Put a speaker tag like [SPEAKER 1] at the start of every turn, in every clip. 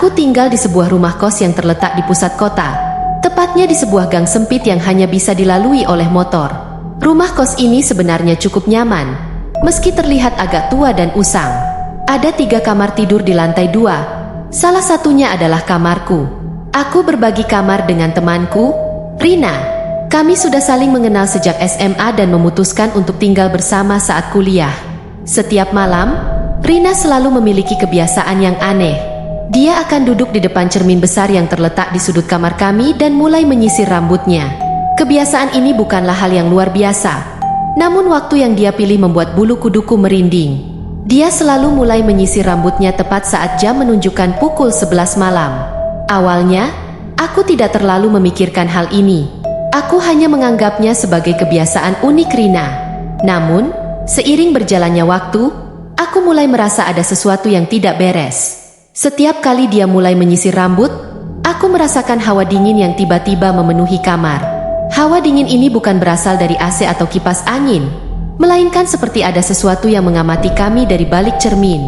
[SPEAKER 1] Aku tinggal di sebuah rumah kos yang terletak di pusat kota, tepatnya di sebuah gang sempit yang hanya bisa dilalui oleh motor. Rumah kos ini sebenarnya cukup nyaman, meski terlihat agak tua dan usang. Ada 3 kamar tidur di lantai 2, salah satunya adalah kamarku. Aku berbagi kamar dengan temanku, Rina. Kami sudah saling mengenal sejak SMA dan memutuskan untuk tinggal bersama saat kuliah. Setiap malam, Rina selalu memiliki kebiasaan yang aneh. Dia akan duduk di depan cermin besar yang terletak di sudut kamar kami dan mulai menyisir rambutnya. Kebiasaan ini bukanlah hal yang luar biasa, namun waktu yang dia pilih membuat bulu kuduku merinding. Dia selalu mulai menyisir rambutnya tepat saat jam menunjukkan pukul 11 malam. Awalnya, aku tidak terlalu memikirkan hal ini. Aku hanya menganggapnya sebagai kebiasaan unik Rina. Namun, seiring berjalannya waktu, aku mulai merasa ada sesuatu yang tidak beres. Setiap kali dia mulai menyisir rambut, aku merasakan hawa dingin yang tiba-tiba memenuhi kamar. Hawa dingin ini bukan berasal dari AC atau kipas angin, melainkan seperti ada sesuatu yang mengamati kami dari balik cermin.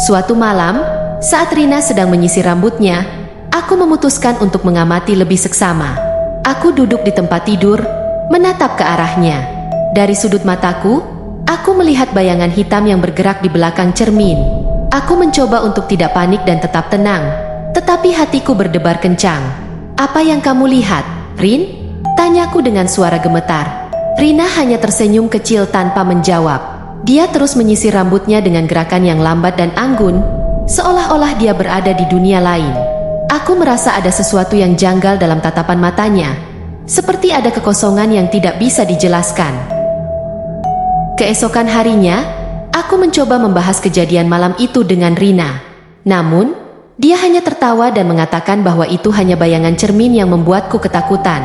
[SPEAKER 1] Suatu malam, saat Rina sedang menyisir rambutnya, aku memutuskan untuk mengamati lebih seksama. Aku duduk di tempat tidur, menatap ke arahnya. Dari sudut mataku, aku melihat bayangan hitam yang bergerak di belakang cermin. Aku mencoba untuk tidak panik dan tetap tenang, tetapi hatiku berdebar kencang. "Apa yang kamu lihat, Rin?" tanyaku dengan suara gemetar. Rina hanya tersenyum kecil tanpa menjawab. Dia terus menyisir rambutnya dengan gerakan yang lambat dan anggun, seolah-olah dia berada di dunia lain. Aku merasa ada sesuatu yang janggal dalam tatapan matanya, seperti ada kekosongan yang tidak bisa dijelaskan. Keesokan harinya, aku mencoba membahas kejadian malam itu dengan Rina. Namun, dia hanya tertawa dan mengatakan bahwa itu hanya bayangan cermin yang membuatku ketakutan.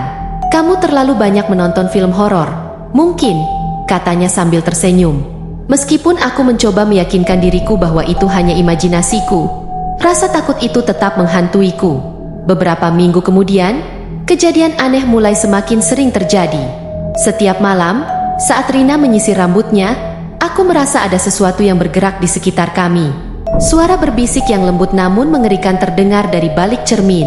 [SPEAKER 1] "Kamu terlalu banyak menonton film horor, mungkin," katanya sambil tersenyum. Meskipun aku mencoba meyakinkan diriku bahwa itu hanya imajinasiku, rasa takut itu tetap menghantuiku. Beberapa minggu kemudian, kejadian aneh mulai semakin sering terjadi. Setiap malam, saat Rina menyisir rambutnya, aku merasa ada sesuatu yang bergerak di sekitar kami. Suara berbisik yang lembut namun mengerikan terdengar dari balik cermin.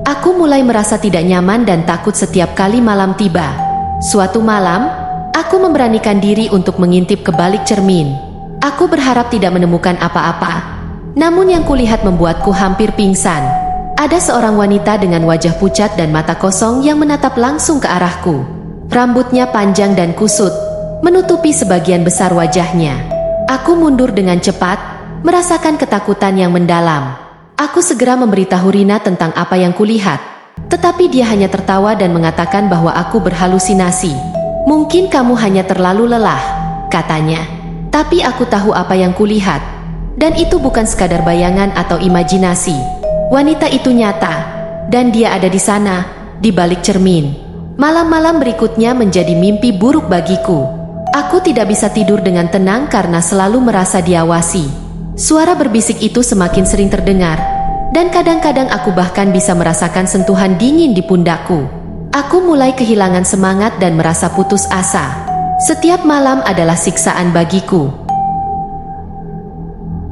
[SPEAKER 1] Aku mulai merasa tidak nyaman dan takut setiap kali malam tiba. Suatu malam, aku memberanikan diri untuk mengintip ke balik cermin. Aku berharap tidak menemukan apa-apa. Namun yang kulihat membuatku hampir pingsan. Ada seorang wanita dengan wajah pucat dan mata kosong yang menatap langsung ke arahku. Rambutnya panjang dan kusut, menutupi sebagian besar wajahnya. Aku mundur dengan cepat, merasakan ketakutan yang mendalam. Aku segera memberitahu Rina tentang apa yang kulihat, tetapi dia hanya tertawa dan mengatakan bahwa aku berhalusinasi. "Mungkin kamu hanya terlalu lelah," katanya. Tapi aku tahu apa yang kulihat, dan itu bukan sekadar bayangan atau imajinasi. Wanita itu nyata, dan dia ada di sana, di balik cermin. Malam-malam berikutnya menjadi mimpi buruk bagiku. Aku tidak bisa tidur dengan tenang karena selalu merasa diawasi. Suara berbisik itu semakin sering terdengar, dan kadang-kadang aku bahkan bisa merasakan sentuhan dingin di pundakku. Aku mulai kehilangan semangat dan merasa putus asa. Setiap malam adalah siksaan bagiku.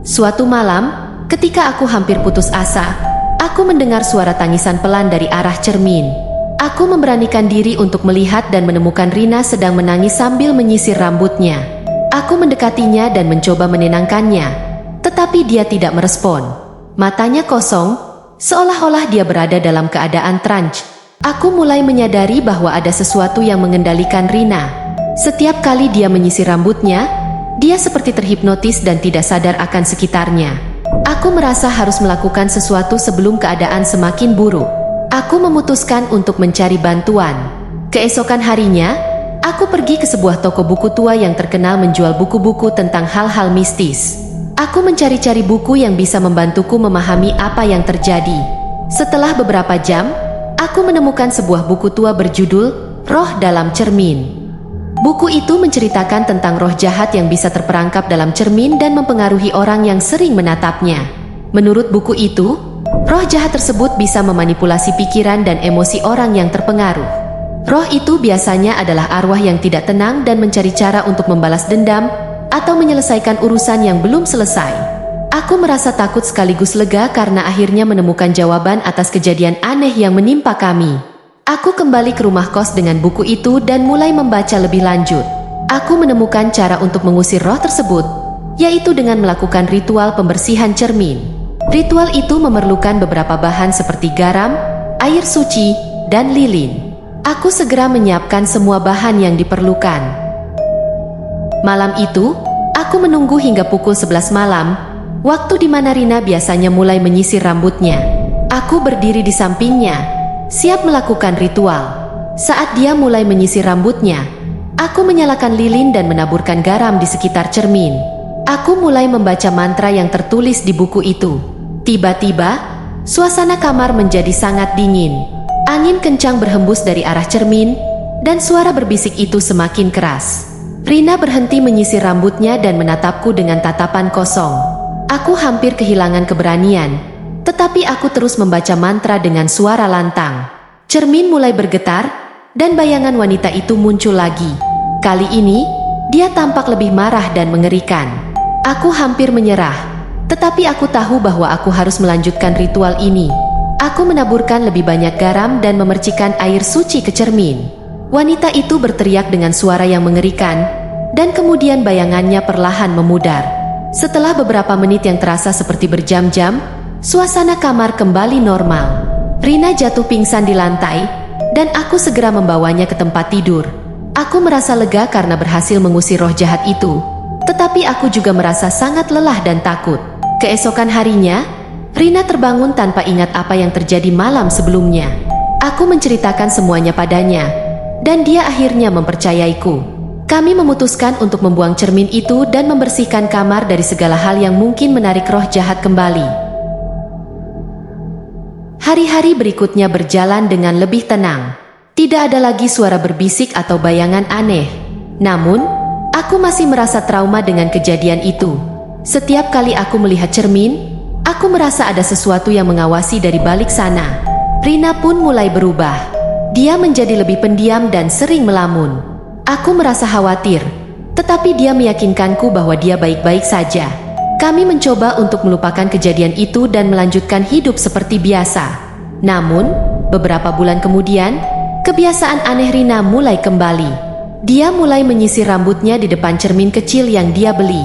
[SPEAKER 1] Suatu malam, ketika aku hampir putus asa, aku mendengar suara tangisan pelan dari arah cermin. Aku memberanikan diri untuk melihat dan menemukan Rina sedang menangis sambil menyisir rambutnya. Aku mendekatinya dan mencoba menenangkannya, tetapi dia tidak merespon. Matanya kosong, seolah-olah dia berada dalam keadaan trance. Aku mulai menyadari bahwa ada sesuatu yang mengendalikan Rina. Setiap kali dia menyisir rambutnya, dia seperti terhipnotis dan tidak sadar akan sekitarnya. Aku merasa harus melakukan sesuatu sebelum keadaan semakin buruk. Aku memutuskan untuk mencari bantuan. Keesokan harinya, aku pergi ke sebuah toko buku tua yang terkenal menjual buku-buku tentang hal-hal mistis. Aku mencari-cari buku yang bisa membantuku memahami apa yang terjadi. Setelah beberapa jam, aku menemukan sebuah buku tua berjudul Roh Dalam Cermin. Buku itu menceritakan tentang roh jahat yang bisa terperangkap dalam cermin dan mempengaruhi orang yang sering menatapnya. Menurut buku itu, roh jahat tersebut bisa memanipulasi pikiran dan emosi orang yang terpengaruh. Roh itu biasanya adalah arwah yang tidak tenang dan mencari cara untuk membalas dendam atau menyelesaikan urusan yang belum selesai. Aku merasa takut sekaligus lega karena akhirnya menemukan jawaban atas kejadian aneh yang menimpa kami. Aku kembali ke rumah kos dengan buku itu dan mulai membaca lebih lanjut. Aku menemukan cara untuk mengusir roh tersebut, yaitu dengan melakukan ritual pembersihan cermin. Ritual itu memerlukan beberapa bahan seperti garam, air suci, dan lilin. Aku segera menyiapkan semua bahan yang diperlukan. Malam itu, aku menunggu hingga pukul 11 malam, waktu di mana Rina biasanya mulai menyisir rambutnya. Aku berdiri di sampingnya, siap melakukan ritual. Saat dia mulai menyisir rambutnya, aku menyalakan lilin dan menaburkan garam di sekitar cermin. Aku mulai membaca mantra yang tertulis di buku itu. Tiba-tiba, suasana kamar menjadi sangat dingin. Angin kencang berhembus dari arah cermin, dan suara berbisik itu semakin keras. Rina berhenti menyisir rambutnya dan menatapku dengan tatapan kosong. Aku hampir kehilangan keberanian, tetapi aku terus membaca mantra dengan suara lantang. Cermin mulai bergetar, dan bayangan wanita itu muncul lagi. Kali ini, dia tampak lebih marah dan mengerikan. Aku hampir menyerah, tetapi aku tahu bahwa aku harus melanjutkan ritual ini. Aku menaburkan lebih banyak garam dan memercikan air suci ke cermin. Wanita itu berteriak dengan suara yang mengerikan, dan kemudian bayangannya perlahan memudar. Setelah beberapa menit yang terasa seperti berjam-jam, suasana kamar kembali normal. Rina jatuh pingsan di lantai, dan aku segera membawanya ke tempat tidur. Aku merasa lega karena berhasil mengusir roh jahat itu, tetapi aku juga merasa sangat lelah dan takut. Keesokan harinya, Rina terbangun tanpa ingat apa yang terjadi malam sebelumnya. Aku menceritakan semuanya padanya, dan dia akhirnya mempercayaiku. Kami memutuskan untuk membuang cermin itu dan membersihkan kamar dari segala hal yang mungkin menarik roh jahat kembali. Hari-hari berikutnya berjalan dengan lebih tenang. Tidak ada lagi suara berbisik atau bayangan aneh. Namun, aku masih merasa trauma dengan kejadian itu. Setiap kali aku melihat cermin, aku merasa ada sesuatu yang mengawasi dari balik sana. Rina pun mulai berubah. Dia menjadi lebih pendiam dan sering melamun. Aku merasa khawatir, tetapi dia meyakinkanku bahwa dia baik-baik saja. Kami mencoba untuk melupakan kejadian itu dan melanjutkan hidup seperti biasa. Namun, beberapa bulan kemudian, kebiasaan aneh Rina mulai kembali. Dia mulai menyisir rambutnya di depan cermin kecil yang dia beli.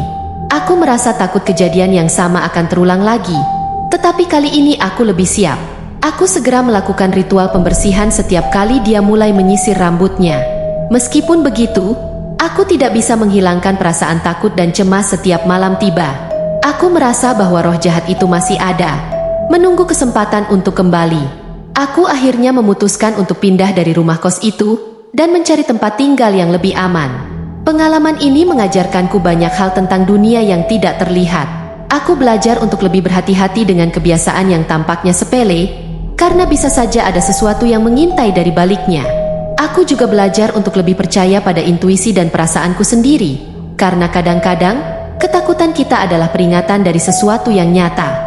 [SPEAKER 1] Aku merasa takut kejadian yang sama akan terulang lagi, tetapi kali ini aku lebih siap. Aku segera melakukan ritual pembersihan setiap kali dia mulai menyisir rambutnya. Meskipun begitu, aku tidak bisa menghilangkan perasaan takut dan cemas setiap malam tiba. Aku merasa bahwa roh jahat itu masih ada, menunggu kesempatan untuk kembali. Aku akhirnya memutuskan untuk pindah dari rumah kos itu dan mencari tempat tinggal yang lebih aman. Pengalaman ini mengajarkanku banyak hal tentang dunia yang tidak terlihat. Aku belajar untuk lebih berhati-hati dengan kebiasaan yang tampaknya sepele, karena bisa saja ada sesuatu yang mengintai dari baliknya. Aku juga belajar untuk lebih percaya pada intuisi dan perasaanku sendiri, karena kadang-kadang ketakutan kita adalah peringatan dari sesuatu yang nyata.